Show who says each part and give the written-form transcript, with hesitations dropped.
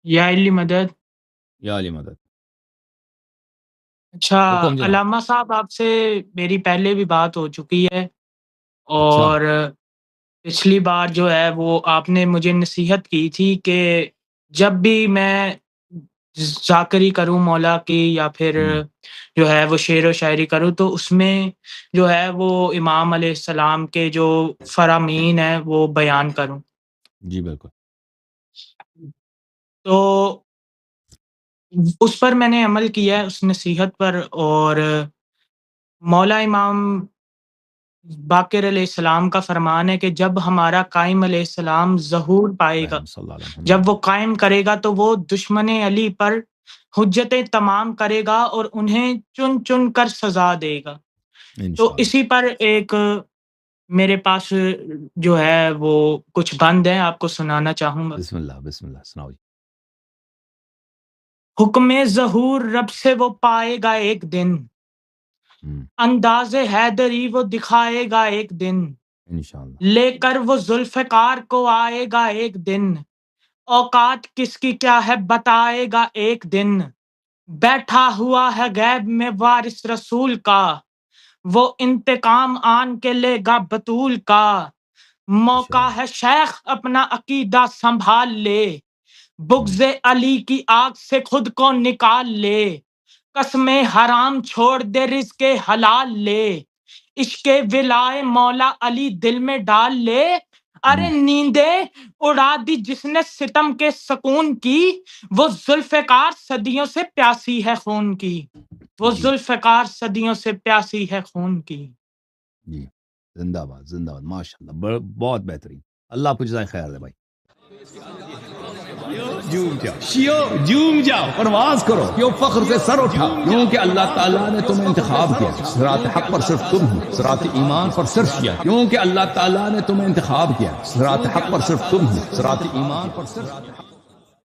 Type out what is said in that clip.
Speaker 1: یا علی مدد۔
Speaker 2: یا علی مدد۔
Speaker 1: اچھا،
Speaker 2: حکم جناب۔
Speaker 1: علامہ صاحب آپ سے میری پہلے بھی بات ہو چکی ہے،
Speaker 2: اچھا
Speaker 1: اور پچھلی بار جو ہے وہ آپ نے مجھے نصیحت کی تھی کہ جب بھی میں ذاکری کروں مولا کی یا پھر جو ہے وہ شعر و شاعری کروں تو اس میں جو ہے وہ امام علیہ السلام کے جو فرامین ہیں وہ بیان کروں۔
Speaker 2: جی بالکل۔
Speaker 1: تو اس پر میں نے عمل کیا ہے، اس نصیحت پر، اور مولا امام باقر علیہ السلام کا فرمان ہے کہ جب ہمارا قائم علیہ السلام ظہور پائے گا،
Speaker 2: صلی اللہ علیہ وسلم۔
Speaker 1: جب وہ قائم کرے گا تو وہ دشمن علی پر حجتیں تمام کرے گا اور انہیں چن چن کر سزا دے گا۔ تو
Speaker 2: انشاءاللہ۔
Speaker 1: اسی پر ایک میرے پاس جو ہے وہ کچھ بند ہیں، آپ کو سنانا چاہوں گا۔
Speaker 2: بسم اللہ بسم اللہ، سناؤ جی۔
Speaker 1: حکم ظہور رب سے وہ پائے گا ایک دن، انداز حیدری وہ دکھائے گا ایک دن،
Speaker 2: انشاءاللہ۔
Speaker 1: لے کر وہ ذوالفقار کو آئے گا ایک دن، اوقات کس کی کیا ہے بتائے گا ایک دن، بیٹھا ہوا ہے غیب میں وارث رسول کا، وہ انتقام آن کے لے گا بطول کا، موقع ہے شیخ اپنا عقیدہ سنبھال لے، بغض علی کی آگ سے خود کو نکال لے، قسم حرام چھوڑ دے رزق حلال لے، عشق ولائے مولا علی دل میں ڈال لے، ارے نیندیں اڑا دی جس نے ستم کے سکون کی، وہ ذوالفقار صدیوں سے پیاسی ہے خون کی، وہ ذوالفقار صدیوں سے پیاسی ہے خون کی۔
Speaker 2: جی زندہ باد زندہ باد، ماشاء اللہ، بہت بہترین، اللہ آپ کو جزائے خیر دے بھائی۔ جوم جاؤ پرواز کرو، کیوں فخر سے سر اٹھا، کیونکہ اللہ تعالیٰ نے تمہیں انتخاب کیا، صراط حق پر صرف تم ہو، صراط ایمان پر صرف کیا، کیونکہ اللہ تعالیٰ نے تمہیں انتخاب کیا، صراط حق پر صرف تم ہو، صراط ایمان پر صرف